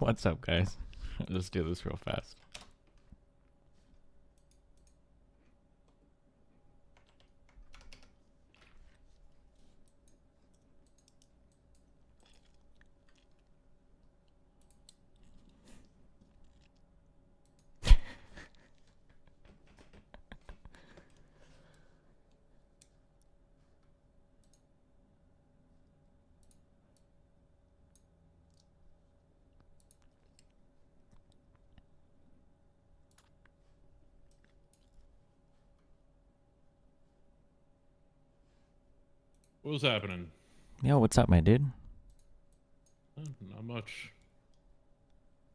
What's up, guys? Let's do this real fast. What was happening? Yo, what's up, my dude? Not much.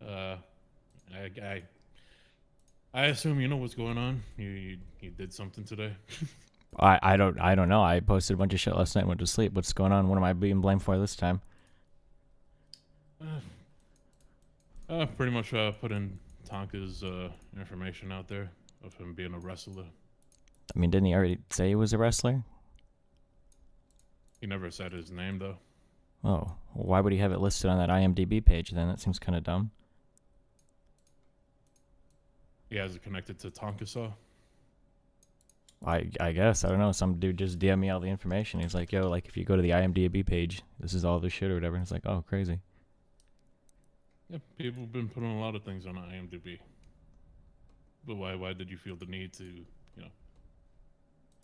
Uh, I I assume you know what's going on. You did something today. I don't know. I posted a bunch of shit last night and went to sleep. What's going on? What am I being blamed for this time? Pretty much put in Tonka's information out there of him being a wrestler. I mean, didn't he already say he was a wrestler? He never said his name though. Oh, well, why would he have it listed on that IMDb page then? That seems kind of dumb. He has it connected to Tonka Saw. I guess. I don't know. Some dude just DM me all the information. He's like, yo, like, if you go to the IMDb page, this is all the shit or whatever. And it's like, oh, crazy. Yeah, people have been putting a lot of things on IMDb. But why did you feel the need to,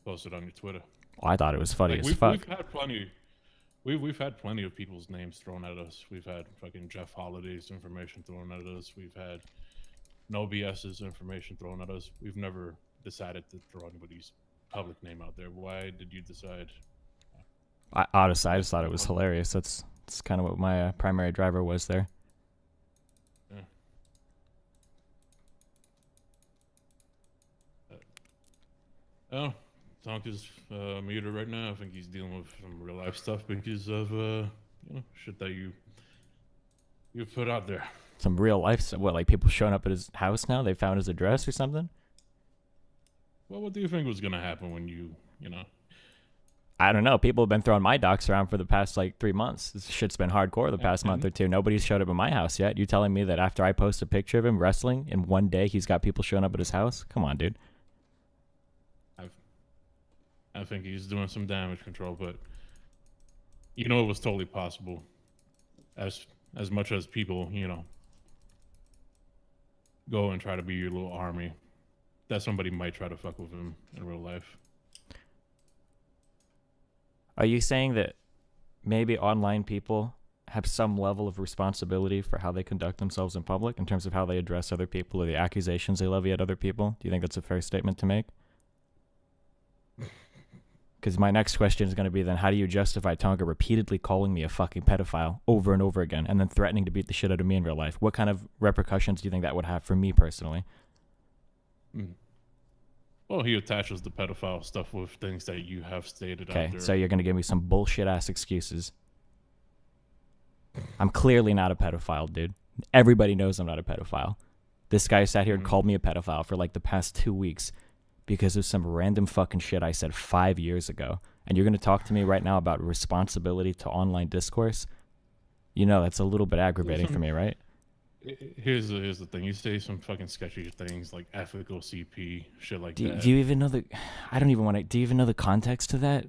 post it on your Twitter? Well, I thought it was funny Like as fuck. we've had plenty. We've had plenty of people's names thrown at us. We've had fucking Jeff Holliday's information thrown at us. We've had No BS's information thrown at us. We've never decided to throw anybody's public name out there. Why did you decide? Honestly, I just thought it was hilarious. That's kind of what my primary driver was there. Yeah. Oh, Tonka's muted right now. I think he's dealing with some real life stuff because of shit that you put out there. Some real life stuff. What, like people showing up at his house now? They found his address or something? Well, what do you think was gonna happen when you I don't know. People have been throwing my docs around for the past like 3 months. This shit's been hardcore the past month or two. Nobody's showed up at my house yet. You telling me that after I post a picture of him wrestling in one day, he's got people showing up at his house? Come on, dude. I think he's doing some damage control, but it was totally possible. As much as people, go and try to be your little army, that somebody might try to fuck with him in real life. Are you saying that maybe online people have some level of responsibility for how they conduct themselves in public in terms of how they address other people or the accusations they levy at other people? Do you think that's a fair statement to make? Because my next question is going to be then, how do you justify Tonka repeatedly calling me a fucking pedophile over and over again and then threatening to beat the shit out of me in real life? What kind of repercussions do you think that would have for me personally? Well, he attaches the pedophile stuff with things that you have stated out there. Okay, so you're going to give me some bullshit-ass excuses. I'm clearly not a pedophile, dude. Everybody knows I'm not a pedophile. This guy sat here and called me a pedophile for like the past 2 weeks because of some random fucking shit I said 5 years ago. And you're going to talk to me right now about responsibility to online discourse? That's a little bit aggravating for me, right? Here's the thing. You say some fucking sketchy things like ethical CP, shit like that. Do you even know I don't even want to... Do you even know the context to that?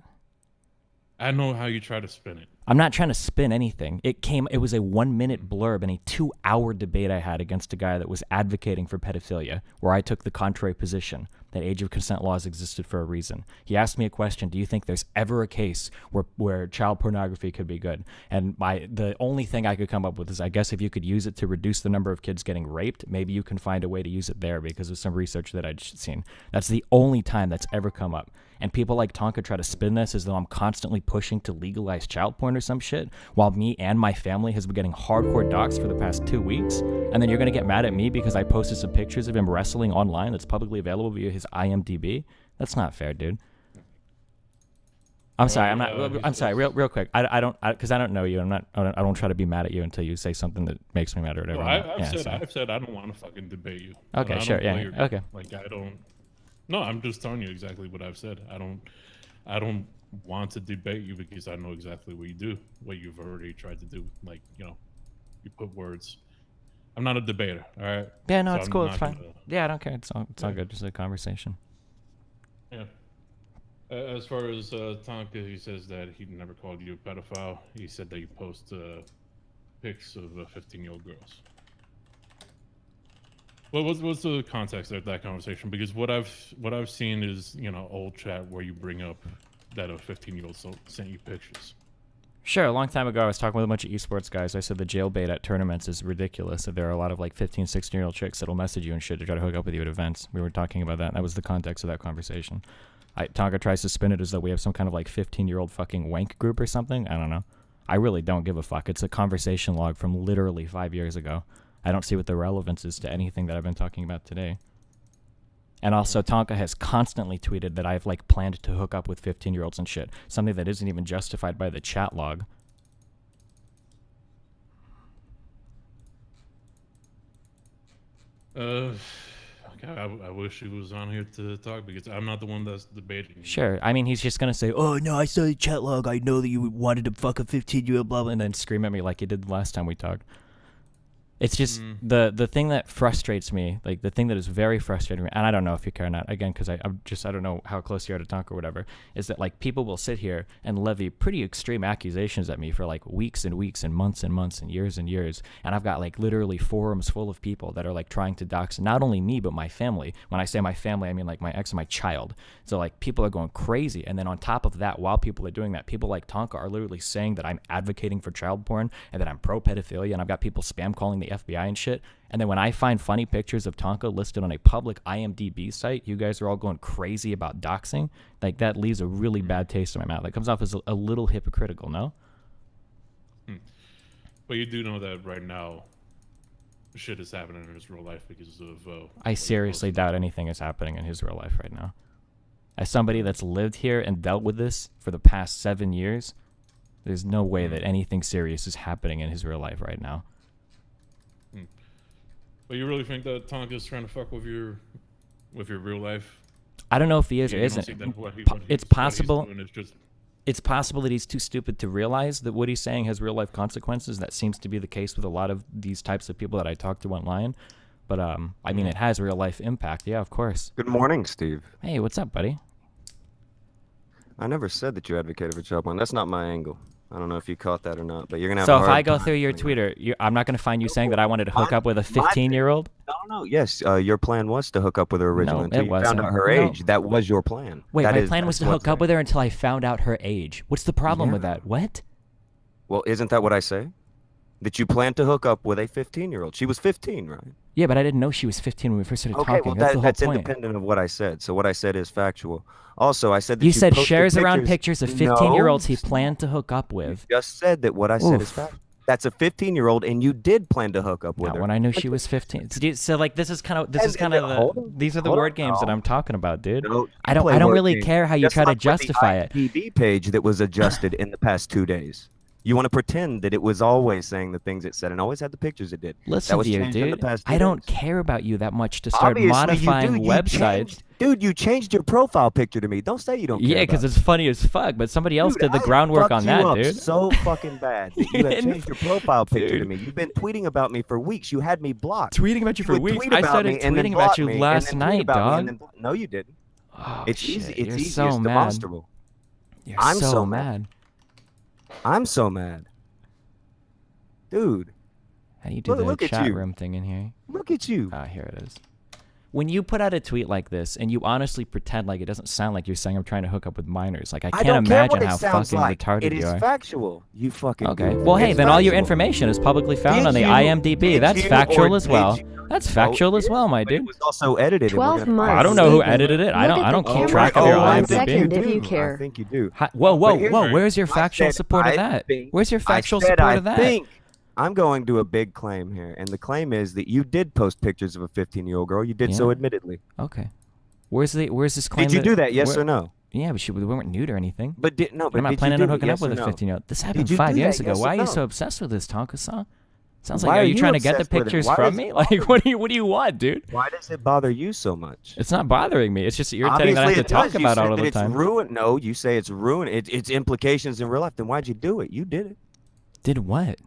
I know how you try to spin it. I'm not trying to spin anything. It was a 1-minute blurb in a 2-hour debate I had against a guy that was advocating for pedophilia, where I took the contrary position that age of consent laws existed for a reason. He asked me a question: do you think there's ever a case where child pornography could be good? And the only thing I could come up with is, I guess if you could use it to reduce the number of kids getting raped, maybe you can find a way to use it there because of some research that I'd seen. That's the only time that's ever come up. And people like Tonka try to spin this as though I'm constantly pushing to legalize child porn or some shit, while me and my family has been getting hardcore doxxed for the past 2 weeks. And then you're going to get mad at me because I posted some pictures of him wrestling online that's publicly available via his IMDb? That's not fair, dude. I'm sorry. I'm sorry. Real quick. I don't, because I don't know you. I don't try to be mad at you until you say something that makes me mad or whatever. I've said I don't want to fucking debate you. Okay, sure. Yeah. Okay. Like I don't. No, I'm just telling you exactly what I've said. I don't want to debate you because I know exactly what you do, what you've already tried to do. Like, you put words I'm not a debater. All right. Yeah, no, So it's I'm cool. It's not fine. gonna- Yeah, I don't care. It's all Yeah. good. Just a conversation. Yeah. As far as Tonka, he says that he never called you a pedophile. He said that you post pics of 15-year-old girls. Well, what's the context of that conversation? Because what I've seen is old chat where you bring up that a 15-year-old sent you pictures. Sure, a long time ago, I was talking with a bunch of esports guys. I said the jailbait at tournaments is ridiculous. That there are a lot of like 15, 16-year-old chicks that'll message you and shit to try to hook up with you at events. We were talking about that. That was the context of that conversation. Tonka tries to spin it as though we have some kind of like 15-year-old fucking wank group or something. I don't know. I really don't give a fuck. It's a conversation log from literally 5 years ago. I don't see what the relevance is to anything that I've been talking about today. And also, Tonka has constantly tweeted that I've like planned to hook up with 15-year-olds and shit. Something that isn't even justified by the chat log. I wish he was on here to talk because I'm not the one that's debating. Sure. I mean, he's just going to say, oh, no, I saw the chat log. I know that you wanted to fuck a 15-year-old, blah, blah, and then scream at me like you did the last time we talked. It's just the thing that frustrates me, like the thing that is very frustrating me, and I don't know if you care or not, again, because I don't know how close you are to Tonka or whatever, is that like people will sit here and levy pretty extreme accusations at me for like weeks and weeks and months and years, and I've got like literally forums full of people that are like trying to dox not only me but my family. When I say my family, I mean like my ex and my child. So like people are going crazy, and then on top of that, while people are doing that, people like Tonka are literally saying that I'm advocating for child porn and that I'm pro pedophilia, and I've got people spam calling the FBI and shit. And then when I find funny pictures of Tonka listed on a public IMDb site, you guys are all going crazy about doxing. Like that leaves a really bad taste in my mouth. That comes off as a little hypocritical, no? But you do know that right now, shit is happening in his real life because of. I seriously doubt anything is happening in his real life right now. As somebody that's lived here and dealt with this for the past 7 years, there's no way that anything serious is happening in his real life right now. But you really think that Tonka's trying to fuck with your real life? I don't know if he is or isn't. It's possible. It's possible that he's too stupid to realize that what he's saying has real life consequences. That seems to be the case with a lot of these types of people that I talk to online. But I mean, it has real life impact. Yeah, of course. Good morning, Steve. Hey, what's up, buddy? I never said that you advocated for child porn. That's not my angle. I don't know if you caught that or not, but you're gonna have. So a if hard I go time through your explaining Twitter, I'm not gonna find you saying that I wanted to hook up with a 15-year-old. No. Yes, your plan was to hook up with her originally No, until it you found wasn't. out her No. age. That was your plan. Wait, That my is- plan was to that's hook what's up with her until I found out her age. What's the problem with Yeah. that? What? Well, isn't that what I say? That you planned to hook up with a 15-year-old. She was 15, right? Yeah, but I didn't know she was 15 when we first started Okay, talking. well, That's the whole that's point. independent of what I said. So what I said is factual. Also, I said that You said posted shares around pictures of 15-year-olds he No, planned to hook up with. You just said that what I said is Oof. fact. That's a 15-year-old, and you did plan to hook up with Not her. when I knew she was 15. So like this is kind of hold on, these are the hold on, word games that no. I'm talking about, dude. No, I don't play word really games. care how you Just try to like with justify it. the IMDb page that was adjusted in the past 2 days. You want to pretend that it was always saying the things it said and always had the pictures it did. Listen that was to you, changed in the dude. past 2 I don't days. care about you that much to start Obviously, modifying you do. websites. You changed your profile picture to me. Don't say you don't care. Yeah, because it's funny as fuck. But somebody else did the groundwork on that, dude. So fucking bad that you have changed your profile picture to me. You've been tweeting about me for weeks. You had me blocked. Tweeting about you for would weeks. tweet I about started me and then tweeting block about you me, and last then tweet night, about me dog. and then no, you didn't. Oh, It's shit. easy. It's You're easy. so It's mad. demonstrable. You're I'm so so mad. I'm so mad, dude. How do you do Look the at chat you. room thing in here? Look at you. Here it is. When you put out a tweet like this and you honestly pretend like it doesn't sound like you're saying I'm trying to hook up with minors, like I I can't don't care imagine what how it sounds fucking like. retarded It you is are. factual. You fucking Okay. goof. Well, hey, It's then all your factual. information is publicly found Did on the you- IMDb. did That's you factual or as well. did you? That's factual as well, my But it dude. was also edited. and we're 12 gonna months. I don't know who Stephen, edited it. I look don't. at I the don't keep camera track for of your one IMDb. second if you I care. think you do. Whoa, But here's- where's your I factual said support of I that? think- Where's your factual I said support I of that? think I'm going to a big claim here, and the claim is that you did post pictures of a 15-year-old girl. You did so Yeah. admittedly. Okay. Where's this claim? Did you do that? Yes or no? Yeah, but we weren't nude or anything. But did no? But I'm not did planning you on do it, hooking yes up with or a no? 15-year-old. This happened Did you 5 do years that, ago. yes or Why are you no? so obsessed with this, Tonka-san? Sounds Why like are are you you trying to get the obsessed with it? pictures Why from is me? it Like, what do you want, dude? Why does it bother you so much? It's not bothering me. It's just irritating that I have to Obviously, it talk does. You about it said all that the it's time. ruined. No, you say it's ruined. It's implications in real life. Then why'd you do it? You did it. Did what?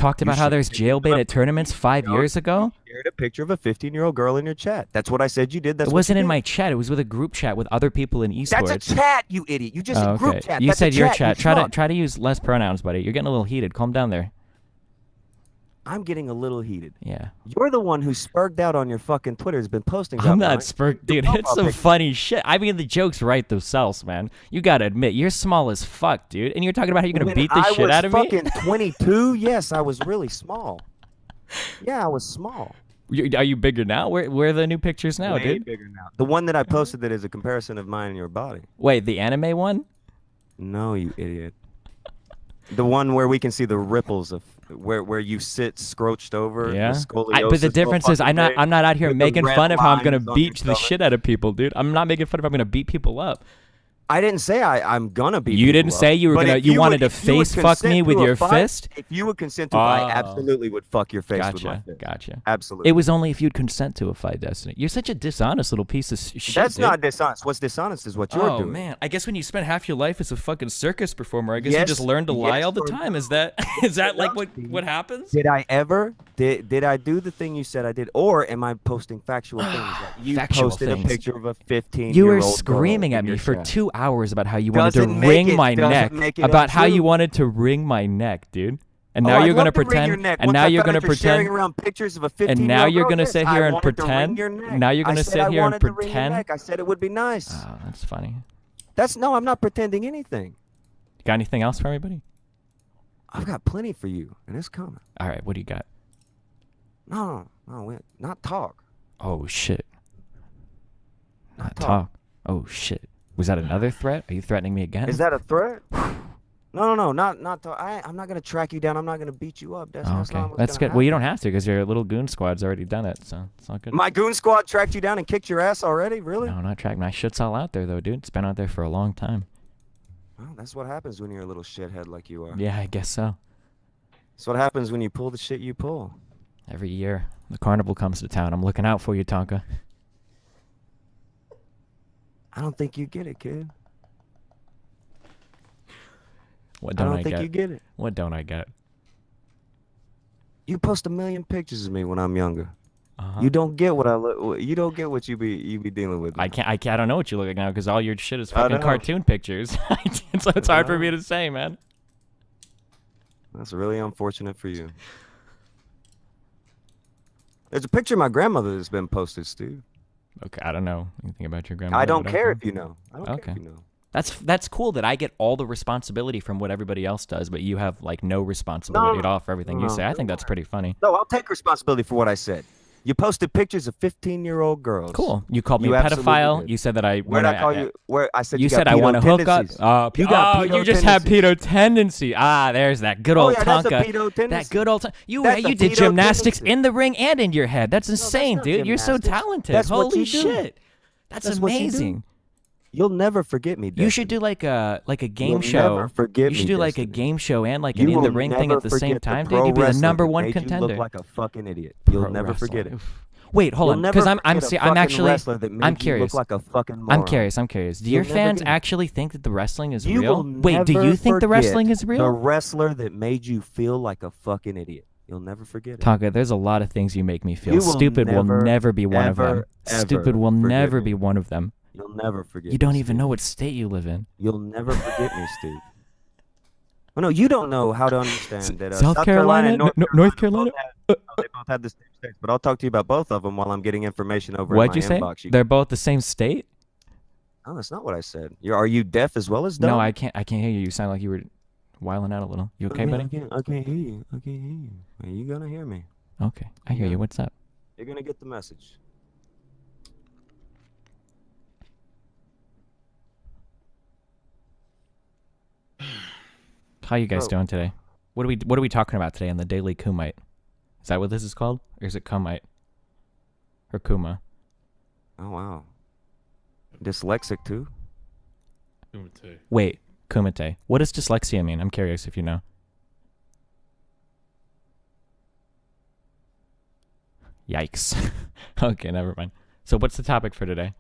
talked about how there's jailbait at tournaments 5 years ago. You shared a picture of a 15-year-old girl in your chat. That's what I said you did. That's It what wasn't you in did. my chat. It was with a group chat with other people in esports. That's a chat, you idiot. You just said group chat. You That's said a your chat. chat. Try to use less pronouns, buddy. You're getting a little heated. Calm down there. I'm getting a little heated. Yeah. You're the one who spurged out on your fucking Twitter. Has been posting. I'm not spurred, dude. It's some funny shit. I mean, the jokes write themselves, man. You gotta admit, you're small as fuck, dude. And you're talking about how you're gonna beat the shit out of me. I was fucking 22. Yes, I was really small. Yeah, I was small. Are you bigger now? Where are the new pictures now, Way dude? bigger now. The one that I posted that is a comparison of mine and your body. Wait, the anime one? No, you idiot. The one where we can see the ripples of where you sit scrooched over. Yeah. The scoliosis But the difference is I'm not out here with the making red fun of how I'm gonna lines on beat your the shit out of people, dude. I'm not making fun of how I'm gonna beat people up. I didn't say I'm gonna beat. You didn't people say up. you were But gonna. if You wanted would- to if you would face fuck me consent with to a your fight- fist. If you would consent to a fight, I Oh. absolutely would fuck your face with my Gotcha. fist. Gotcha. Absolutely. It was only if you'd consent to a fight, Destiny. You're such a dishonest little piece of shit. That's dude. not dishonest. What's dishonest is what you're Oh doing. man, I guess when you spend half your life as a fucking circus performer, I guess you Yes, just learn to lie yes, all the or time. no. Is that like what happens? Did I ever? Did I do the thing you said I did, or am I posting factual things? Like you Factual posted things. a picture of a 15-year-old. You were screaming at me for 2 hours about how you wanted to Doesn't make wring it- my doesn't neck. make it About how you untrue. wanted to wring my neck, dude. And now I'd you're gonna love to wring pretend. your neck. And Once now I you're found gonna out you're sharing pretend. around pictures of a 15-year-old And now you're girl, gonna yes, sit I here and wanted to wring pretend. your neck. Now you're I gonna said sit I here and wanted to wring your pretend. neck. I said it would be nice. Oh, that's funny. No, I'm not pretending anything. Got anything else for everybody? I've got plenty for you, and it's coming. All right, what do you got? No, not talk. Oh shit. Not talk. talk. Oh shit. Was that another threat? Are you threatening me again? Is that a threat? No, not talk. I'm not gonna track you down. I'm not gonna beat you up. That's, Oh, that's okay, not what's that's gonna good. Well, you don't happen. have to because your little goon squad's already done it, so it's all good. My goon squad tracked you down and kicked your ass already? Really? No, not track. My shit's all out there though, dude. It's been out there for a long time. Well, that's what happens when you're a little shithead like you are. Yeah, I guess so. That's what happens when you pull the shit you pull. Every year, the carnival comes to town. I'm looking out for you, Tonka. I don't think you get it, kid. What I don't don't I think get? you get it. What don't I get? You post 1,000,000 pictures of me when I'm younger. Uh-huh. You don't get what I look. You don't get what you be dealing with. I can't. I don't know what you look like now because all your shit is I fucking know. cartoon pictures. So it's hard for me to say, man. That's really unfortunate for you. There's a picture of my grandmother that's been posted, Steve. Okay, I don't know anything about your grandmother. I don't but care okay. if you know. I don't care Okay. if you know. That's cool that I get all the responsibility from what everybody else does, but you have like no responsibility at all for everything you no, say. I think that's pretty funny. No, I'll take responsibility for what I said. You posted pictures of 15-year-old girls. Cool. You called me You a absolutely pedophile. did. You said that I. Where'd I call you? Where I said You got said I pedo want to hook up. tendencies. You got pedo you just have tendencies. pedo tendency. Ah, there's that good old yeah, that's a Tonka. pedo That tendency. good old You That's a you did pedo gymnastics tendency. in the ring and in your head. That's insane, not dude. You're so gymnastics. talented. That's what Holy you do. shit. That's what you do. amazing. You'll never forget me. You should do like a game You'll show. never forget You should me, do like a Destiny. game show and like You an in the will ring thing never at the same forget time, pro dude. You'd be the wrestler number that one made contender. You look like a fucking idiot. You'll Pro never wrestling. forget it. Oof. Wait, hold You'll on, never because I'm forget a I'm fucking actually wrestler that made I'm you curious. Look like a fucking moron. I'm curious. Do your You'll never fans forget it. actually think that the wrestling is You real? will Wait, do never you think the forget wrestling is The real? wrestler that made you feel like a fucking idiot. You'll never forget it. Tonka, there's a lot of things you make me feel. You will Stupid will never, never be one of them. ever, Stupid will forget never me. be one of them. You'll never forget. You don't me, even Steve. know what state you live in. You'll never forget me, Steve. Well, no, you don't know how to understand that. South Carolina, and North Carolina. They both have the same states, but I'll talk to you about both of them while I'm getting information over. What'd in you my say? Inbox. They're both the same state? No, that's not what I said. Are you deaf as well as dumb? No, I can't hear you. You sound like you were wiling out a little. You okay, buddy? I can't hear you. I can't hear you. Are you gonna hear me? Okay, I hear you. What's up? You're gonna get the message. How you guys Bro. doing today? What are we talking about today on the Daily Kumite? Is that what this is called? Or is it Kumite? Or Kuma? Oh wow. Dyslexic too? Kumite. Wait, Kumite. What does dyslexia mean? I'm curious if you know. Yikes. Okay, never mind. So what's the topic for today?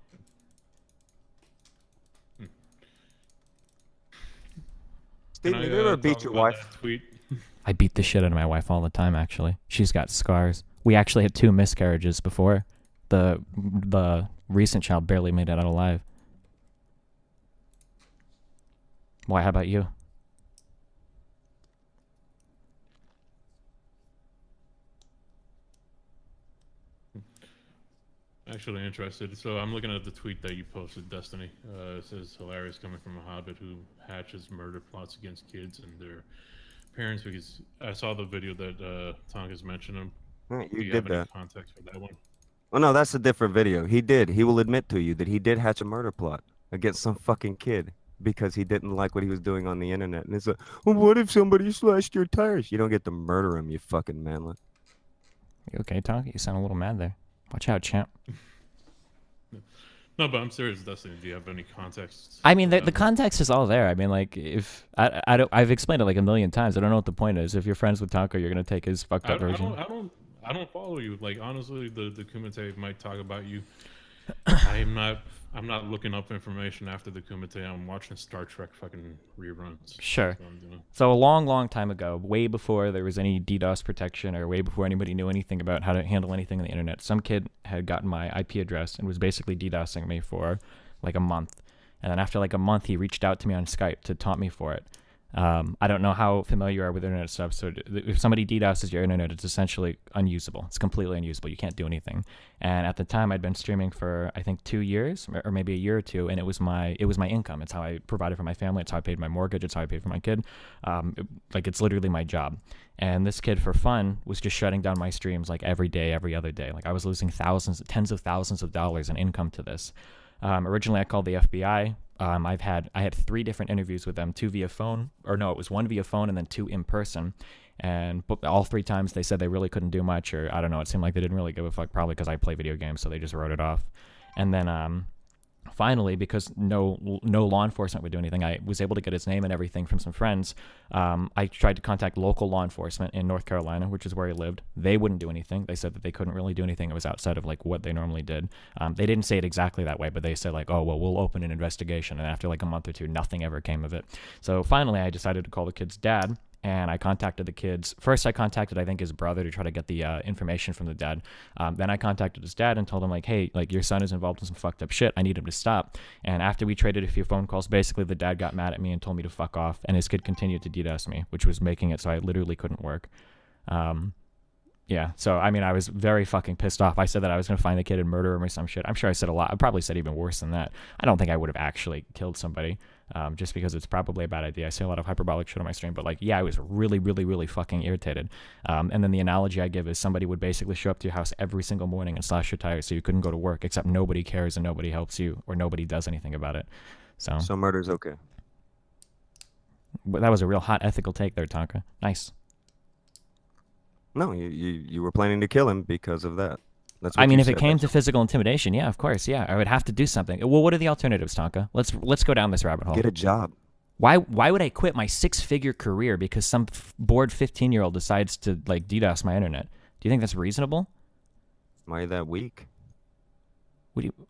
Steve, Can have I, you ever talk beat your about wife? that tweet? I beat the shit out of my wife all the time, actually. She's got scars. We actually had 2 miscarriages before. The recent child barely made it out alive. Why, how about you? Actually interested. So I'm looking at the tweet that you posted, Destiny. It says hilarious coming from a hobbit who hatches murder plots against kids and their parents. Because I saw the video that Tonka's mentioned him. Right, Do you you did have any that. context for that one? Well, no, that's a different video. He did. He will admit to you that he did hatch a murder plot against some fucking kid because he didn't like what he was doing on the internet. And it's like, well, what if somebody slashed your tires? You don't get to murder him, you fucking manlet. You okay, Tonka? You sound a little mad there. Watch out, champ. No, but I'm serious, Destiny. Do you have any context? I mean, for the that one? context is all there. I mean, like, if I don't, I've explained it like a million times. I don't know what the point is. If you're friends with Tonka, you're gonna take his fucked up version. I don't follow you. Like honestly, the Kumite might talk about you. I'm not looking up information after the Kumite. I'm watching Star Trek fucking reruns. Sure. That's what I'm doing. So a long, long time ago, way before there was any DDoS protection or way before anybody knew anything about how to handle anything on the internet, some kid had gotten my IP address and was basically DDoSing me for like a month. And then after like a month, he reached out to me on Skype to taunt me for it. I don't know how familiar you are with internet stuff. So if somebody DDoSes your internet, it's essentially unusable. It's completely unusable. You can't do anything. And at the time, I'd been streaming for I think 2 years or maybe a year or two, and it was my income. It's how I provided for my family. It's how I paid my mortgage. It's how I paid for my kid. It's literally my job. And this kid, for fun, was just shutting down my streams like every day, every other day. Like I was losing tens of thousands of dollars in income to this. Originally, I called the FBI. I had 3 different interviews with them, 2 via phone, or no, it was 1 via phone and then 2 in person. And all 3 times they said they really couldn't do much, or I don't know, it seemed like they didn't really give a fuck, probably because I play video games, so they just wrote it off. And then finally, because no law enforcement would do anything, I was able to get his name and everything from some friends. I tried to contact local law enforcement in North Carolina, which is where he lived. They wouldn't do anything. They said that they couldn't really do anything. It was outside of like what they normally did. They didn't say it exactly that way, but they said like, oh, well, we'll open an investigation. And after like a month or 2, nothing ever came of it. So finally, I decided to call the kid's dad. And I contacted the kids. First, I contacted, I think, his brother to try to get the information from the dad. Then I contacted his dad and told him, like, hey, like, your son is involved in some fucked up shit. I need him to stop. And after we traded a few phone calls, basically the dad got mad at me and told me to fuck off. And his kid continued to DDoS me, which was making it so I literally couldn't work. Yeah, so, I mean, I was very fucking pissed off. I said that I was going to find the kid and murder him or some shit. I'm sure I said a lot. I probably said even worse than that. I don't think I would have actually killed somebody, just because it's probably a bad idea. I say a lot of hyperbolic shit on my stream, but, like, yeah, I was really, really, really fucking irritated. And then the analogy I give is somebody would basically show up to your house every single morning and slash your tires so you couldn't go to work, except nobody cares and nobody helps you or nobody does anything about it. So murder's okay. But that was a real hot ethical take there, Tonka. Nice. No, you were planning to kill him because of that. That's what I mean, you if it said. came to physical intimidation, yeah, of course, yeah, I would have to do something. Well, what are the alternatives, Tonka? Let's go down this rabbit hole. Get a job. Why would I quit my 6-figure career because some bored 15-year-old decides to like DDoS my internet? Do you think that's reasonable? Why are you that weak?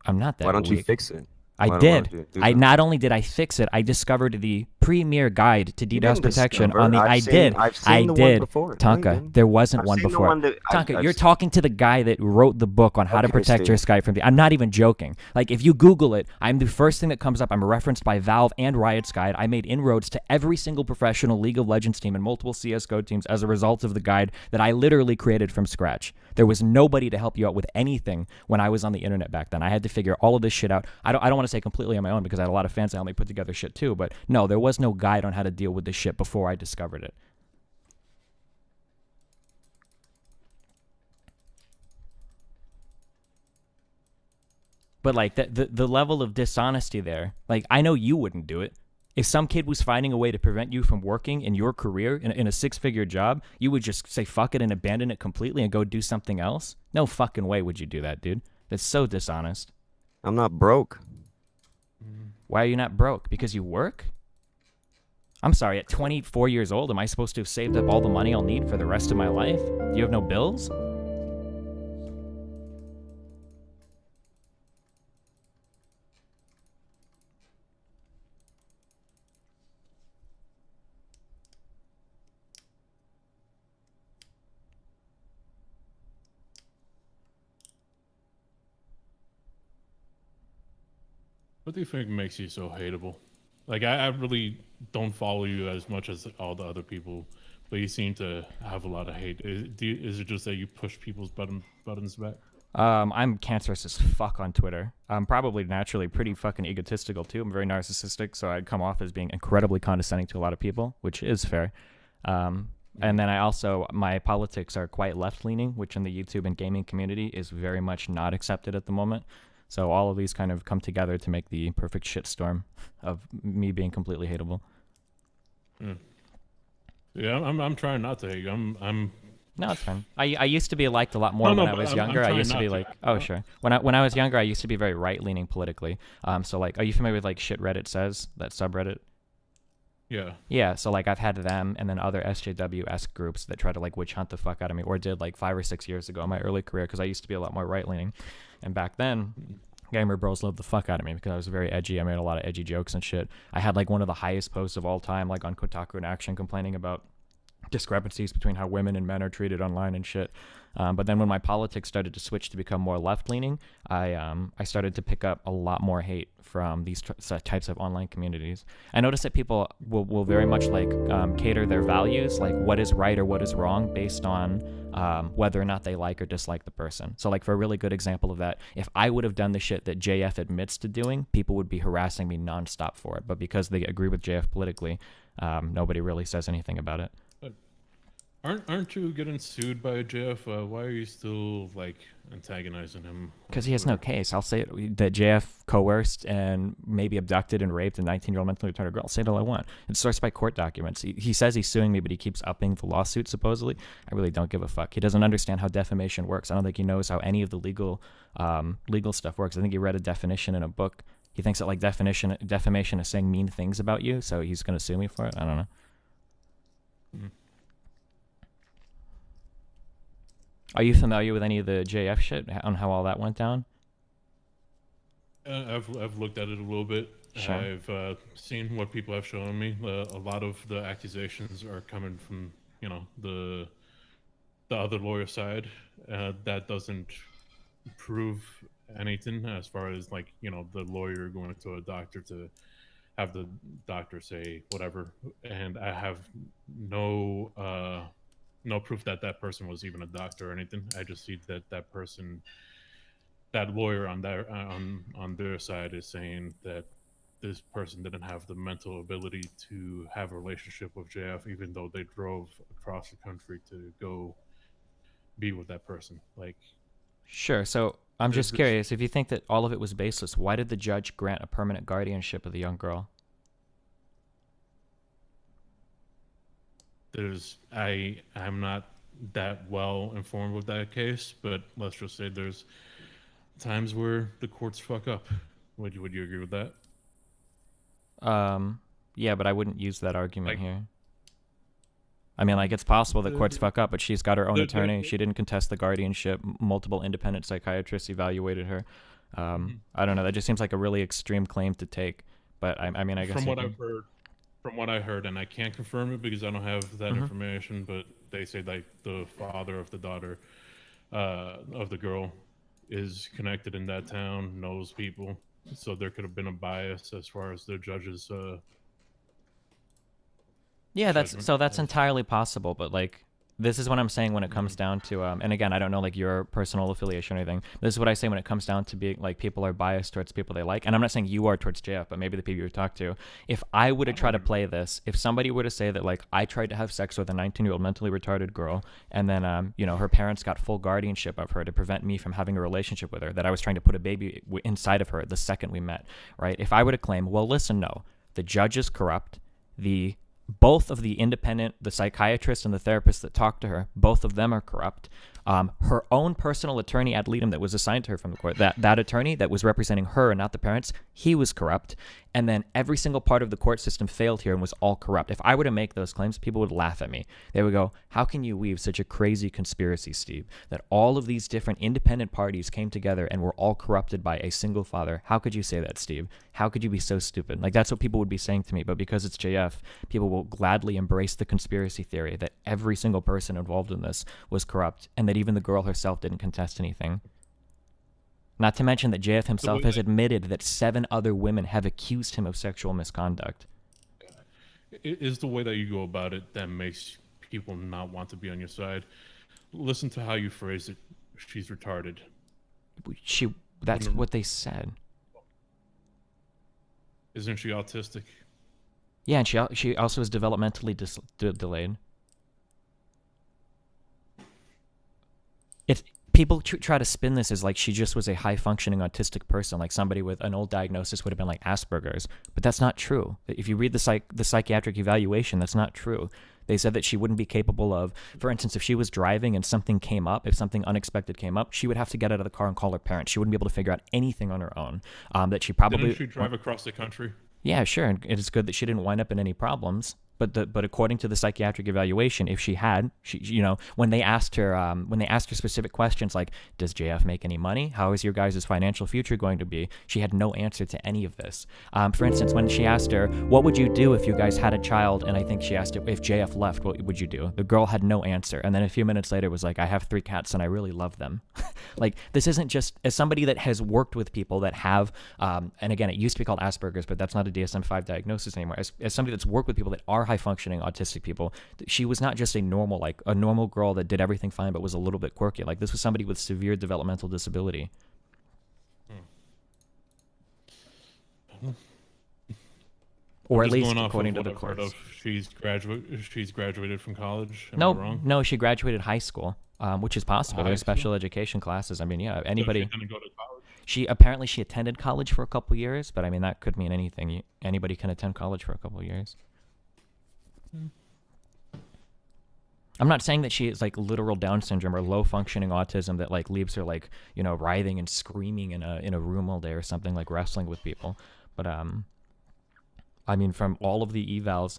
I'm not that. Why don't weak. you fix it? I did. I not only did I fix it, I discovered the premier guide to DDoS protection on the. I've seen the one before. Tonka, there wasn't one before. Tonka, you're talking to the guy that wrote the book on how to protect your Skype from the. I'm not even joking. Like if you Google it, I'm the first thing that comes up. I'm referenced by Valve and Riot's guide. I made inroads to every single professional League of Legends team and multiple CS:GO teams as a result of the guide that I literally created from scratch. There was nobody to help you out with anything when I was on the internet back then. I had to figure all of this shit out. I don't want to say completely on my own because I had a lot of fans that helped me put together shit too. But no, there was no guide on how to deal with this shit before I discovered it. But like the level of dishonesty there, like I know you wouldn't do it. If some kid was finding a way to prevent you from working in your career in a 6-figure job, you would just say fuck it and abandon it completely and go do something else? No fucking way would you do that, dude. That's so dishonest. I'm not broke. Why are you not broke? Because you work? I'm sorry, at 24 years old, am I supposed to have saved up all the money I'll need for the rest of my life? You have no bills? What do you think makes you so hateable? Like, I really don't follow you as much as all the other people, but you seem to have a lot of hate. Is it just that you push people's buttons back? I'm cancerous as fuck on Twitter. I'm probably naturally pretty fucking egotistical too. I'm very narcissistic, so I'd come off as being incredibly condescending to a lot of people, which is fair. And then my politics are quite left leaning, which in the YouTube and gaming community is very much not accepted at the moment. So all of these kind of come together to make the perfect shitstorm of me being completely hateable. Mm. Yeah, I'm trying not to hate you. I'm No, it's fine. I used to be liked a lot more when I was younger. I used to be like, oh sure. When I was younger, I used to be very right leaning politically. So like, are you familiar with like shit Reddit says, that subreddit? Yeah. Yeah, so like I've had them and then other SJW-esque groups that try to like witch hunt the fuck out of me, or did like 5 or 6 years ago in my early career, because I used to be a lot more right leaning, and back then gamer bros loved the fuck out of me because I was very edgy. I made a lot of edgy jokes and shit. I had like one of the highest posts of all time, like on Kotaku in Action, complaining about discrepancies between how women and men are treated online and shit. But then when my politics started to switch to become more left-leaning, I started to pick up a lot more hate from these types of online communities. I noticed that people will very much like cater their values, like what is right or what is wrong, based on whether or not they like or dislike the person. So like, for a really good example of that, if I would have done the shit that JF admits to doing, people would be harassing me nonstop for it. But because they agree with JF politically, nobody really says anything about it. Aren't you getting sued by JF? Why are you still like antagonizing him? Because he has no case. I'll say it, that JF coerced and maybe abducted and raped a 19-year-old mentally retarded girl. I'll say it all I want. It's sourced by court documents. He says he's suing me, but he keeps upping the lawsuit, supposedly. I really don't give a fuck. He doesn't understand how defamation works. I don't think he knows how any of the legal stuff works. I think he read a definition in a book. He thinks that like defamation is saying mean things about you, so he's going to sue me for it. I don't know. Mm-hmm. Are you familiar with any of the JF shit on how all that went down? I've looked at it a little bit. Sure. I've seen what people have shown me. A lot of the accusations are coming from the other lawyer side. That doesn't prove anything as far as like the lawyer going to a doctor to have the doctor say whatever. And I have no proof that that person was even a doctor or anything. I just see that person, that lawyer on their side is saying that this person didn't have the mental ability to have a relationship with JF, even though they drove across the country to go be with that person. Like, sure. So I'm just curious, if you think that all of it was baseless, why did the judge grant a permanent guardianship of the young girl? I'm not that well informed with that case, but let's just say there's times where the courts fuck up. Would you agree with that? Yeah, but I wouldn't use that argument here. I mean, like, it's possible that courts fuck up, but she's got her own attorney. She didn't contest the guardianship. Multiple independent psychiatrists evaluated her. I don't know. That just seems like a really extreme claim to take. But I mean, I guess from what I heard, and I can't confirm it because I don't have that information, but they say like the father of the daughter of the girl is connected in that town, knows people, so there could have been a bias as far as the judges. Yeah, that's entirely possible, but like, this is what I'm saying when it comes down to, and again, I don't know like your personal affiliation or anything. This is what I say when it comes down to being like, people are biased towards people they like, and I'm not saying you are towards JF, but maybe the people you talk to. If I were to try to play this, if somebody were to say that like I tried to have sex with a 19-year-old mentally retarded girl, and then her parents got full guardianship of her to prevent me from having a relationship with her, that I was trying to put a baby inside of her the second we met, right? If I were to claim, well, listen, no, the judge is corrupt, both of the independent, the psychiatrist and the therapist that talked to her, both of them are corrupt. Her own personal attorney ad litem that was assigned to her from the court, that attorney that was representing her and not the parents, he was corrupt. And then every single part of the court system failed here and was all corrupt. If I were to make those claims, people would laugh at me. They would go, how can you weave such a crazy conspiracy, Steve, that all of these different independent parties came together and were all corrupted by a single father? How could you say that, Steve? How could you be so stupid? Like, that's what people would be saying to me. But because it's JF, people will gladly embrace the conspiracy theory that every single person involved in this was corrupt, and that even the girl herself didn't contest anything. Not to mention that JF The himself way has that admitted that 7 other women have accused him of sexual misconduct. it is the way that you go about it that makes people not want to be on your side. Listen to how you phrase it. She's retarded. That's Wouldn't- what they said. Isn't she autistic? Yeah, and she also is developmentally delayed. If people try to spin this as like she just was a high functioning autistic person, like somebody with an old diagnosis would have been like Asperger's, but that's not true. If you read the psychiatric evaluation, that's not true. They said that she wouldn't be capable of, for instance, if she was driving and something came up, if something unexpected came up, she would have to get out of the car and call her parents. She wouldn't be able to figure out anything on her own. That she probably Didn't she drive across the country? Yeah, sure. And it is good that she didn't wind up in any problems. But according to the psychiatric evaluation, if she had, when they asked her specific questions like, does JF make any money? How is your guys' financial future going to be? She had no answer to any of this. For instance, when she asked her, what would you do if you guys had a child? And I think she asked if JF left, what would you do? The girl had no answer. And then a few minutes later was like, I have 3 cats and I really love them. Like, this isn't just, as somebody that has worked with people that have, and again, it used to be called Asperger's, but that's not a DSM-5 diagnosis anymore. As somebody that's worked with people that are high-functioning autistic people, she was not just a normal girl that did everything fine but was a little bit quirky. Like, this was somebody with severe developmental disability. Or at least according to the courts. She's graduated from college. Am I wrong? No, she graduated high school, which is possible. There's special education classes. I mean, yeah, anybody. So she didn't go to college? She apparently attended college for a couple years, but I mean that could mean anything. Anybody can attend college for a couple years. I'm not saying that she is like literal Down syndrome or low functioning autism that like leaves her like writhing and screaming in a room all day or something, like wrestling with people. But I mean, from all of the evals,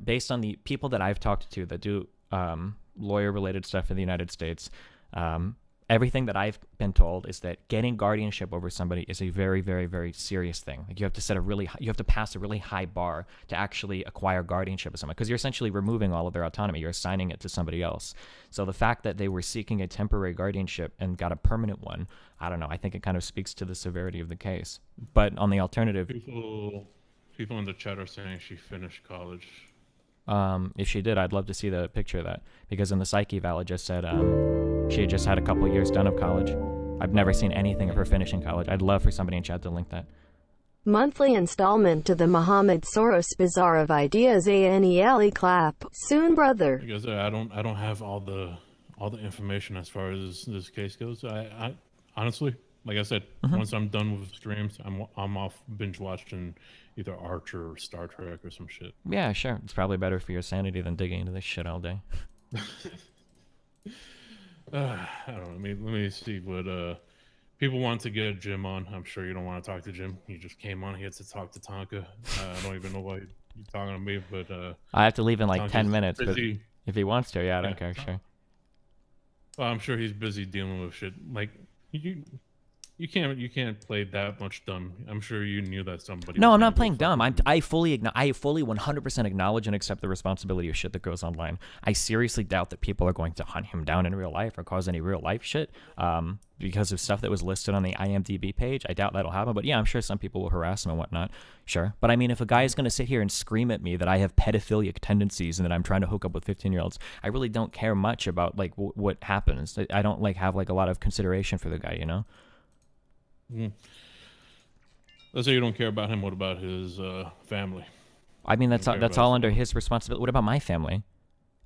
based on the people that I've talked to that do lawyer related stuff in the United States, everything that I've been told is that getting guardianship over somebody is a very, very, very serious thing. Like, you have to pass a really high bar to actually acquire guardianship of someone, because you're essentially removing all of their autonomy. You're assigning it to somebody else. So the fact that they were seeking a temporary guardianship and got a permanent one, I don't know. I think it kind of speaks to the severity of the case. But on the alternative, people in the chat are saying she finished college. if she did, I'd love to see the picture of that, because in the psych eval it just said she had just had a couple years done of college. I've never seen anything of her finishing college. I'd love for somebody in chat to link that. Monthly installment to the Mohammed Soros Bazaar of Ideas ANELE clap. Soon, brother. Because I don't have all the information as far as this case goes. I honestly, like I said, once I'm done with streams, I'm off binge watching either Archer or Star Trek or some shit. Yeah, sure. It's probably better for your sanity than digging into this shit all day. I don't know. Let me see what people want to get Jim on. I'm sure you don't want to talk to Jim. He just came on here to talk to Tonka. I don't even know why you're talking to me, but I have to leave in like Tonka's 10 minutes. But busy. if he wants to, yeah, I don't care. Sure. Well, I'm sure he's busy dealing with shit. Like you can't play that much dumb. I'm sure you knew that somebody. No, was I'm gonna not go playing dumb. fucking- I fully 100% acknowledge and accept the responsibility of shit that goes online. I seriously doubt that people are going to hunt him down in real life or cause any real life shit because of stuff that was listed on the IMDb page. I doubt that'll happen. But yeah, I'm sure some people will harass him and whatnot. Sure. But I mean, if a guy is going to sit here and scream at me that I have pedophilic tendencies and that I'm trying to hook up with 15-year-olds, I really don't care much about like what happens. I don't like have like a lot of consideration for the guy, you know? Let's say you don't care about him. What about his family? I mean, that's Okay, all but- under his responsibility. What about my family?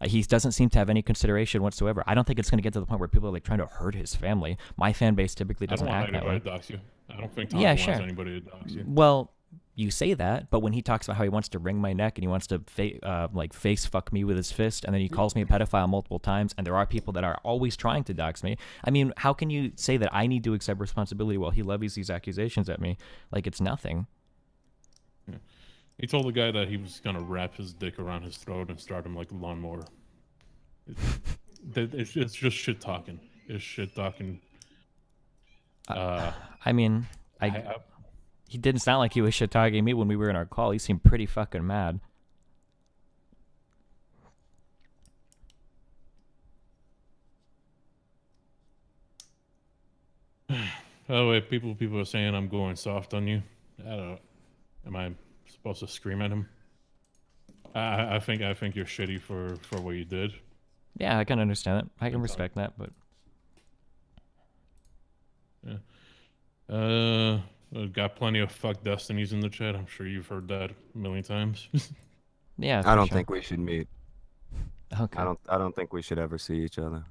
He doesn't seem to have any consideration whatsoever. I don't think it's going to get to the point where people are like trying to hurt his family. My fan base typically I don't doesn't want act that way. anybody to dox you. I don't think Tonka Yeah, wants sure. anybody to dox you. Well, you say that, but when he talks about how he wants to wring my neck and he wants to face fuck me with his fist, and then he calls me a pedophile multiple times, and there are people that are always trying to dox me. I mean, how can you say that I need to accept responsibility while he levies these accusations at me like it's nothing? He told the guy that he was gonna wrap his dick around his throat and start him like a lawnmower. It's just shit talking. It's shit talking. I mean, he didn't sound like he was shit talking me when we were in our call. He seemed pretty fucking mad. Oh wait, people are saying I'm going soft on you. I don't. Am I supposed to scream at him? I think you're shitty for what you did. Yeah, I can understand it. I can Okay. respect that, but Yeah. Got plenty of fuck destinies in the chat. I'm sure you've heard that a million times. yeah, I for don't sure. think we should meet. Okay. I don't think we should ever see each other.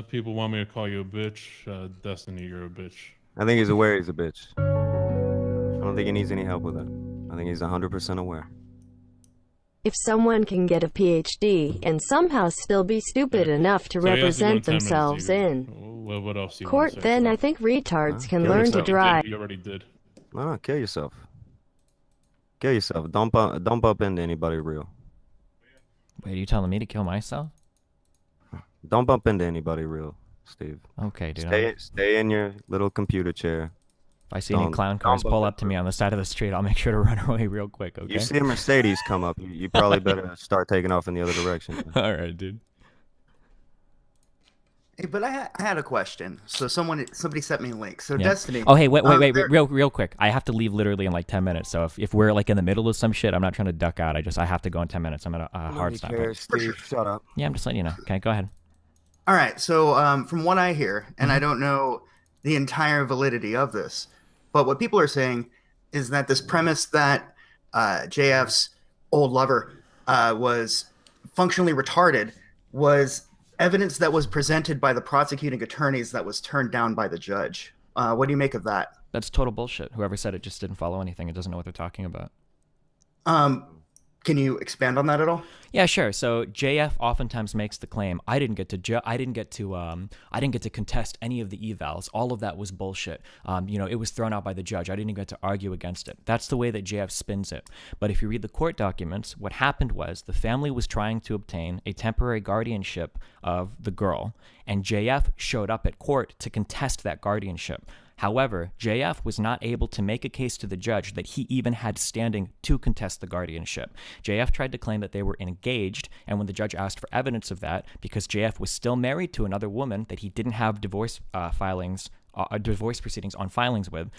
People want me to call you a bitch. Destiny, you're a bitch. I think he's aware he's a bitch. I don't think he needs any help with it. I think he's 100% aware. If someone can get a PhD and somehow still be stupid enough to So he has to go in represent 10 minutes, themselves Evie. in What else do you court, want to say? then I think retards can kill learn to yourself. drive. You already did. No, kill yourself. Kill yourself. Don't bump into anybody real. Wait, are you telling me to kill myself? Don't bump into anybody real, Steve. Okay, dude. Stay in your little computer chair. If I see any Don't- clown don't cars bump pull up to into me on the side of the street, I'll make sure to run away real quick, okay? You see a Mercedes come up, you probably better start taking off in the other direction. All right, dude. Hey, but I had a question. So somebody sent me a link. So Yeah. Destiny. Oh, hey, wait, there- real quick. I have to leave literally in like 10 minutes. So if we're like in the middle of some shit, I'm not trying to duck out. I have to go in 10 minutes. I'm at a hard Nobody stop. cares, Steve. Shut up. Yeah, I'm just letting you know. Okay, go ahead. All right. So from what I hear, and Mm-hmm. I don't know the entire validity of this, but what people are saying is that this premise that JF's old lover was functionally retarded was evidence that was presented by the prosecuting attorneys that was turned down by the judge. What do you make of that? That's total bullshit. Whoever said it just didn't follow anything. It doesn't know what they're talking about. Can you expand on that at all? Yeah, sure. So JF oftentimes makes the claim, I didn't get to contest any of the evals. All of that was bullshit. It was thrown out by the judge. I didn't get to argue against it. That's the way that JF spins it. But if you read the court documents, what happened was the family was trying to obtain a temporary guardianship of the girl, and JF showed up at court to contest that guardianship. However, JF was not able to make a case to the judge that he even had standing to contest the guardianship. JF tried to claim that they were engaged, and when the judge asked for evidence of that, because JF was still married to another woman that he didn't have divorce proceedings on filings with,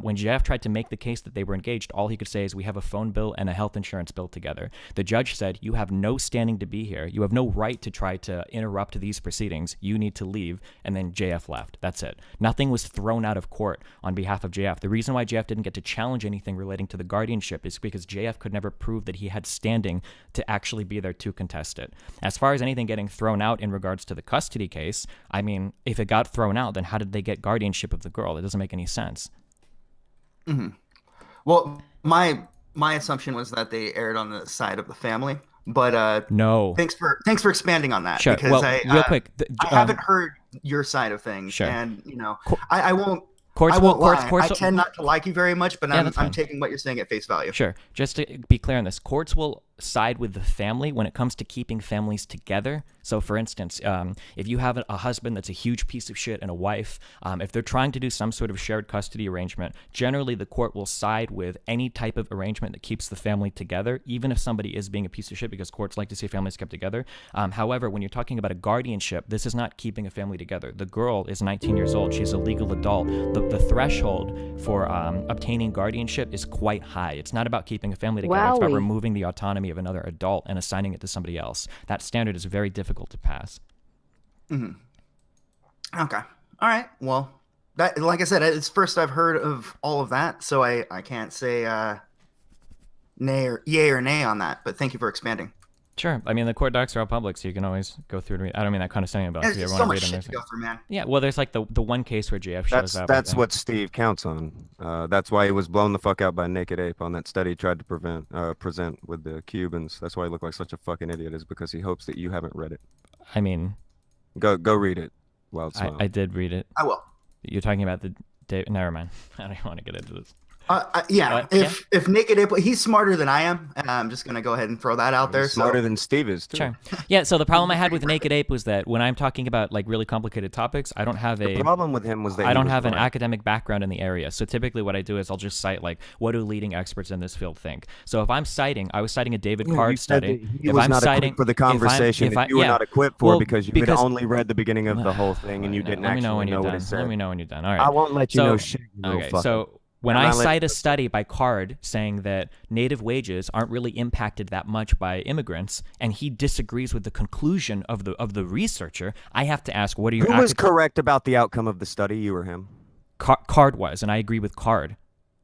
when JF tried to make the case that they were engaged, all he could say is, we have a phone bill and a health insurance bill together. The judge said, you have no standing to be here. You have no right to try to interrupt these proceedings. You need to leave. And then JF left. That's it. Nothing was thrown out of court on behalf of JF. The reason why JF didn't get to challenge anything relating to the guardianship is because JF could never prove that he had standing to actually be there to contest it. As far as anything getting thrown out in regards to the custody case, I mean, if it got thrown out, then how did they get guardianship of the girl? It doesn't make any sense. Mm-hmm. Well, my assumption was that they aired on the side of the family, but No. thanks for expanding on that. Sure. Because Well, I real quick. I haven't heard your side of things, Sure. and I won't. Courts I won't will, lie. courts I tend not to like you very much, but Yeah, I'm that's fine. taking what you're saying at face value. Sure. Just to be clear on this, courts will side with the family when it comes to keeping families together. So, for instance, if you have a husband that's a huge piece of shit and a wife, if they're trying to do some sort of shared custody arrangement, generally the court will side with any type of arrangement that keeps the family together, even if somebody is being a piece of shit, because courts like to see families kept together. However, when you're talking about a guardianship, this is not keeping a family together. The girl is 19 years old. She's a legal adult. The threshold for obtaining guardianship is quite high. It's not about keeping a family together. It's about Wowie. removing the autonomy of another adult and assigning it to somebody else. That standard is very difficult to pass. Mm-hmm. Okay. All right. Well, that, like I said, it's first I've heard of all of that, so I can't say yay or nay on that. But thank you for expanding. Sure. I mean, the court docs are all public, so you can always go through and read. I don't mean that kind of saying about There's if you ever just so want much to read shit them. to go through, man. Yeah, well, there's like the one case where JF shows up. That's what Steve counts on. That's why he was blown the fuck out by Naked Ape on that study he tried to present with the Cubans. That's why he looked like such a fucking idiot, is because he hopes that you haven't read it. I mean, Go read it. Wild Smile. I did read it. I will. You're talking about the Never mind. I don't even want to get into this. Yeah, if Naked Ape, he's smarter than I am. I'm just gonna go ahead and throw that out there. Smarter than Steve is too. Sure. Yeah. So the problem I had with Naked Ape was that when I'm talking about like really complicated topics, I don't have The problem with him was that I he don't was have an right. academic background in the area. So typically what I do is I'll just cite like what do leading experts in this field think. So if I was citing a David Yeah, Card you said study. that he If was I'm not citing equipped for the conversation that you were not equipped for because you had only read the beginning of the whole thing and you didn't let me know actually when know you're what done. it said. Let me know when you're done. All right. I won't let you So- know shit. You little Okay. fucker. So when I'm I not letting cite you a study by Card saying that native wages aren't really impacted that much by immigrants, and he disagrees with the conclusion of the researcher, I have to ask, what are your Who was correct about the outcome of the study? You or him? Card was, and I agree with Card.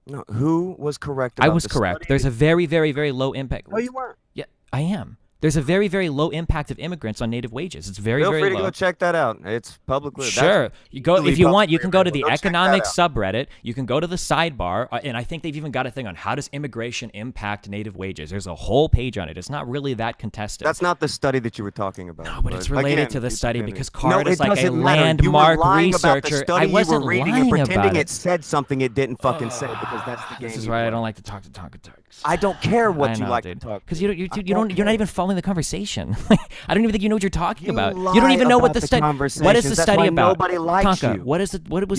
No. Who was correct? I About was the correct. Study? There's a very, very, very low impact. No, you weren't. Yeah, I am. There's a very, very low impact of immigrants on native wages. It's very, Feel very free low. to go check that out. It's publicly. Sure. You go easily if you want. You publicly can go to the available. Go check that economic out. subreddit. You can go to the sidebar, and I think they've even got a thing on how does immigration impact native wages. There's a whole page on it. It's not really that contested. That's not the study that you were talking about. No, but it's related again, to the you study continue. because Card no, is it like a doesn't matter. landmark you were lying researcher. About the study I wasn't you were reading lying and pretending about it said something it didn't fucking say because that's the game. This is you why I play. don't like to talk to Tonka Turks. I don't care what I you know, like dude. to talk. Because you don't you're not care. even following the conversation. I don't even think you know what you're talking You about. You don't lie even know what about the the study. What is the conversations. That's study why about? nobody likes Tonka, you. what was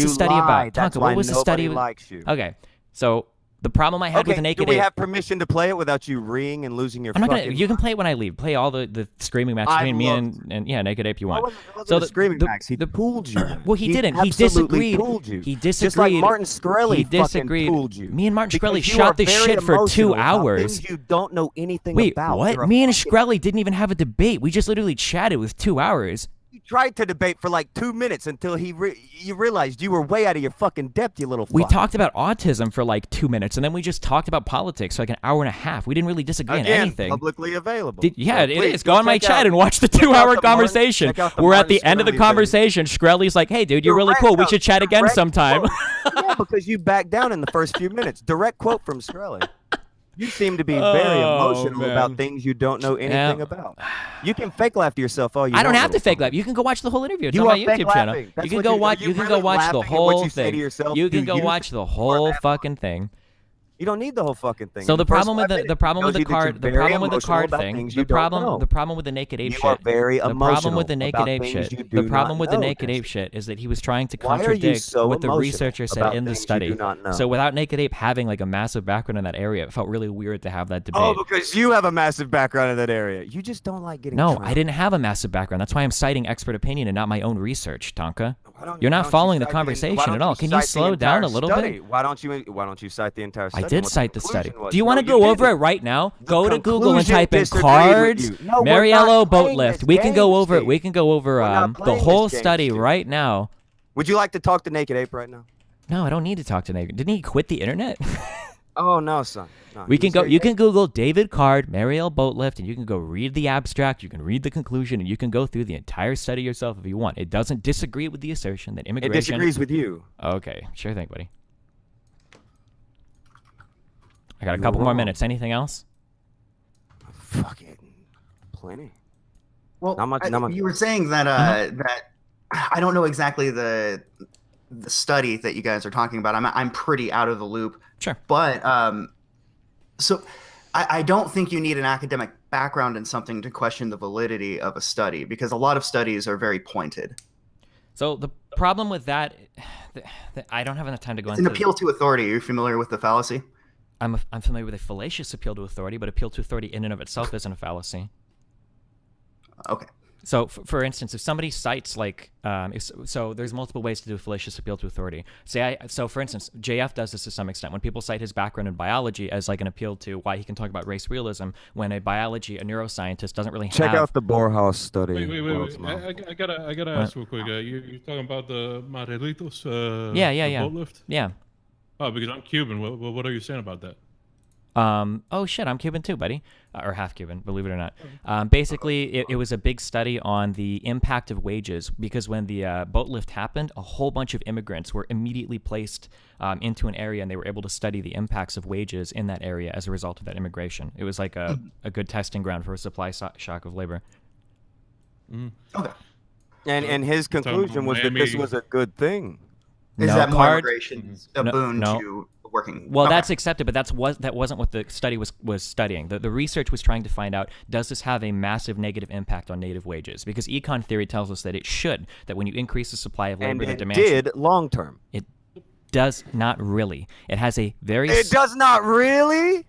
the You study lie. about? That's Tonka, why what was the nobody study? likes you. Okay, so the problem I had with Okay, Naked do we Ape. have permission to play it without you reeing and losing your I'm not fucking gonna. You can play it when I leave. Play all the screaming match I between me loved and yeah, Naked Ape. You want? So the screaming Max, he pulled you. Well, he didn't. He absolutely disagreed. Pulled you. He disagreed. Just like Martin Shkreli He disagreed. fucking pulled you. Me and Martin Because Shkreli you shot are this very shit for 2 emotional about hours. things you don't know anything Wait, about. what? You're a Me and fucking- Shkreli didn't even have a debate. We just literally chatted with 2 hours. You tried to debate for like 2 minutes until you realized you were way out of your fucking depth, you little fuck. We talked about autism for like 2 minutes, and then we just talked about politics for like an hour and a half. We didn't really disagree on Again, anything. publicly available. Yeah, So it please, is. Go on my check chat out- and watch the check out 2-hour the conversation. Martin- check out the We're at Martin the end of the Shkreli video. conversation. Shkreli's like, "Hey, dude, you're really Direct cool. We quote, should chat again direct sometime." quote. Yeah, because you backed down in the first few minutes. Direct quote from Shkreli. You seem to be very Oh, emotional man. about things you don't know anything about. You can fake laugh to yourself all you I don't want, have to little fake fucker. laugh. You can go watch the whole interview. It's You on my are fake YouTube channel. laughing. That's You can what go you- watch. are you You can go really watch the laughing at what whole you say to thing. yourself? You Do can go you watch the think you are whole that fucking thing. You don't need the whole fucking thing. So In the first problem with 5 the minutes, problem with it the tells you that card you're the very problem with the emotional card about thing things the you don't problem know. the problem with the Naked Ape You shit are very the problem emotional with the Naked about Ape things shit you the do problem not with the know, Naked Ape Jesse. shit is that he was trying to Why are you contradict so what the emotional researcher said about in the things you study. do not know? So without Naked Ape having like a massive background in that area, it felt really weird to have that debate. Oh, because you have a massive background in that area. You just don't like getting No, trampled. I didn't have a massive background. That's why I'm citing expert opinion and not my own research, Tonka. Why You're not don't you following the cite conversation why don't at all. Can you cite the slow down a entire little study? bit? Why don't you cite the entire study? I did What cite the study. conclusion was? Do you want to No, go you over it didn't. right now? The Go to Google and conclusion type in disagreed with cards, you. No, we're Mariello not boat playing lift. this We can go game, over. Steve. We can go over We're not the playing whole this game, study Steve. right now. Would you like to talk to Naked Ape right now? No, I don't need to talk to Nathan. Didn't he quit the internet? Oh no, son. No, We he can go. said- You can Google David Card, Mariel boat lift, and you can go read the abstract. You can read the conclusion, and you can go through the entire study yourself if you want. It doesn't disagree with the assertion that It immigration. disagrees with you. Okay, sure thing, buddy. I got a You're couple more wrong. minutes. Anything else? Fuck it. Plenty. Well, Not much. you were saying that that I don't know exactly the study that you guys are talking about. I'm pretty out of the loop. Sure. But so I don't think you need an academic background in something to question the validity of a study because a lot of studies are very pointed. So the problem with that, I don't have enough time to go It's into. an appeal to authority. Are you familiar with the fallacy? I'm familiar with a fallacious appeal to authority, but appeal to authority in and of itself isn't a fallacy. Okay. So, for instance, if somebody cites like, so there's multiple ways to do a fallacious appeal to authority. So for instance, JF does this to some extent when people cite his background in biology as like an appeal to why he can talk about race realism when a neuroscientist doesn't really Check have. out the Borehouse study. Wait. World's I gotta ask real quick. You're talking about the Marelitos? Yeah. Boat lift? Yeah. Oh, because I'm Cuban. What are you saying about that? Oh shit, I'm Cuban too, buddy, or half Cuban, believe it or not. Basically, it was a big study on the impact of wages because when the boat lift happened, a whole bunch of immigrants were immediately placed into an area, and they were able to study the impacts of wages in that area as a result of that immigration. It was like a good testing ground for a supply shock of labor. Okay. And his conclusion was that this Miami- was a good thing. Is No, that more Card- immigration a No, boon no. to working. Well, Okay. that's accepted, but that wasn't what the study was studying. The research was trying to find out, does this have a massive negative impact on native wages? Because econ theory tells us that it should, that when you increase the supply of labor, And the it demand did long term. it does not really. It has a very It does not really.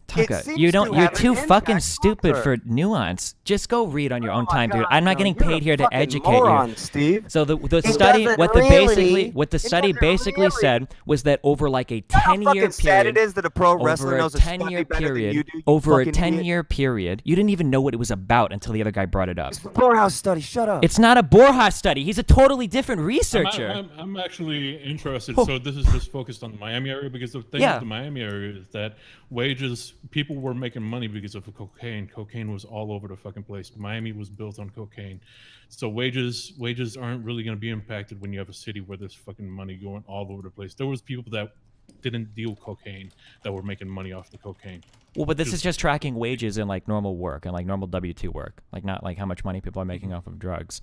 Tonka, seems you to don't. You're have an too fucking impact stupid long for nuance. Just go read on your own Oh my time, dude. God, I'm not no, getting you're paid a here to fucking educate moron, you. Steve. So the It study, doesn't what the really- study doesn't basically really- said was that over like a You know how 10-year fucking sad it period, is that a pro wrestler over a knows a study 10-year better than you period, do, you over a fucking idiot. 10-year period, you didn't even know what it was about until the other guy brought it up. It's the Borehouse study. Shut up. It's not a Borja study. He's a totally different researcher. I'm actually interested. Oh. So this is just focused on the Miami area, because the thing Yeah. with the Miami area is that wages, people were making money because of cocaine. Cocaine was all over the fucking place. Miami was built on cocaine. So wages aren't really going to be impacted when you have a city where there's fucking money going all over the place. There was people that didn't deal cocaine that were making money off the cocaine. Well, but this is just tracking wages in like normal work and like normal W-2 work, like not like how much money people are making off of drugs.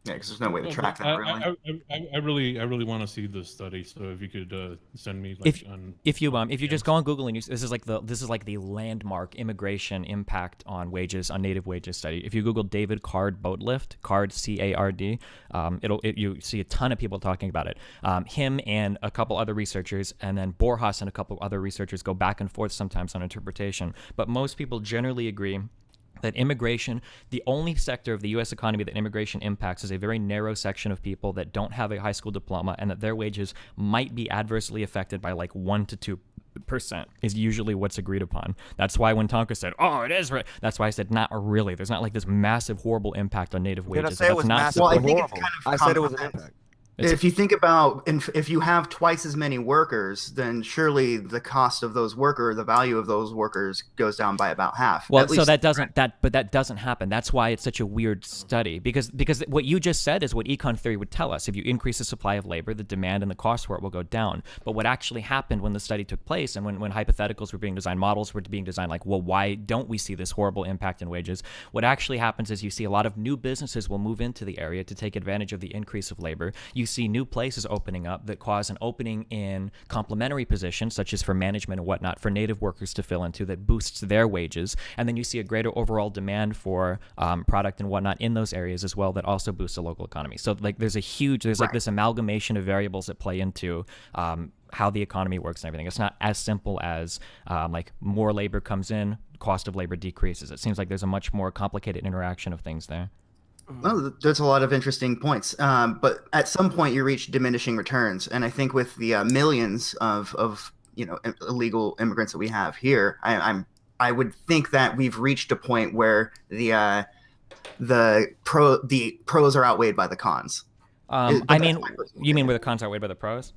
Yeah, because there's no way to track that really. I really want to see this study. So if you could send me like If you just go on Google and this is like the landmark immigration impact on wages, on native wages study. If you Google David Card boat lift, Card CARD, you see a ton of people talking about it. Him and a couple other researchers, and then Borjas and a couple other researchers go back and forth sometimes on interpretation. But most people generally agree that immigration, the only sector of the U.S. economy that immigration impacts is a very narrow section of people that don't have a high school diploma, and that their wages might be adversely affected by like 1 to 2% is usually what's agreed upon. That's why when Tonka said, "Oh, it is," that's why I said, "Not really." There's not like this massive, horrible impact on native Did I wages. say it was massive? Well, I or think it's horrible? kind of I said it was an complex. impact. If you think about, if you have twice as many workers, then surely the cost of those workers, the value of those workers, goes down by about half. Well, At so least- that doesn't happen. That's why it's such a weird study, because what you just said is what econ theory would tell us. If you increase the supply of labor, the demand and the cost for it will go down. But what actually happened when the study took place, and when hypotheticals were being designed, models were being designed, like, well, why don't we see this horrible impact in wages? What actually happens is you see a lot of new businesses will move into the area to take advantage of the increase of labor. You see new places opening up that cause an opening in complementary positions, such as for management and whatnot, for native workers to fill into, that boosts their wages. And then you see a greater overall demand for product and whatnot in those areas as well, that also boosts the local economy. So like there's like this amalgamation of variables that play into how the economy works and everything. It's not as simple as like more labor comes in, cost of labor decreases. It seems like there's a much more complicated interaction of things there. Well, there's a lot of interesting points, but at some point you reach diminishing returns, and I think with the millions of illegal immigrants that we have here, I would think that we've reached a point where the pros are outweighed by the cons. I mean, you mean where the cons are outweighed by the pros?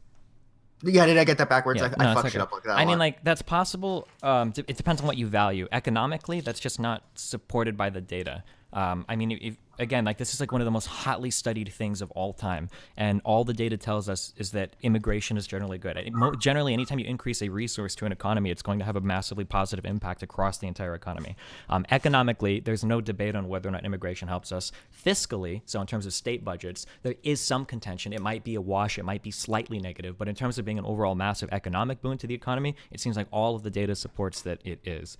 Yeah, did I get that backwards? Yeah, I no, it's fucked shit okay. up like that. I mean, like, that's possible. It depends on what you value. Economically, that's just not supported by the data. I mean, again, like, this is like one of the most hotly studied things of all time, and all the data tells us is that immigration is generally good. Generally, anytime you increase a resource to an economy, it's going to have a massively positive impact across the entire economy. Economically, there's no debate on whether or not immigration helps us. Fiscally, so in terms of state budgets, there is some contention. It might be a wash, it might be slightly negative, but in terms of being an overall massive economic boon to the economy, it seems like all of the data supports that it is.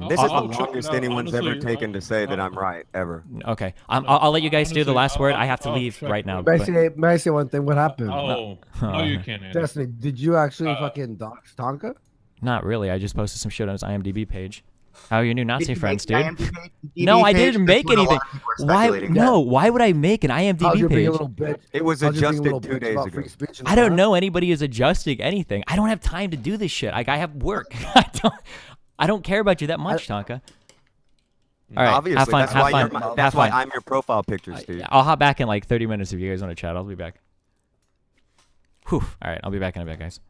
This is the I'll check it longest out. anyone's ever Honestly, taken to say that I'm right, ever. Okay, I'll let you guys do the Honestly, last word. I I'll- have to I'll leave check right now. it. but- May I say one thing? What happened? Oh, no, you can't. Andy. Destiny, did you actually fucking dox Tonka? Not really. I just posted some shit on his IMDb page. How are your new Nazi Did you friends, make dude? the IMDb No, I page? didn't That's make what a lot anything. of people are Why? speculating. No, why would I make an How's IMDb your being page? a little bitch? It was How's your being a little adjusted 2 bitch days about ago. free speech and I don't all know anybody is adjusting anything. I don't have time to do this shit. Like, I have work. I don't care about you that much, Tonka. All right, Obviously, have fun. that's Have why fun. you're Have why fun. I'm your profile picture, Steve. I'll hop back in like 30 minutes if you guys want to chat. I'll be back. Whew. All right, I'll be back in a bit, guys.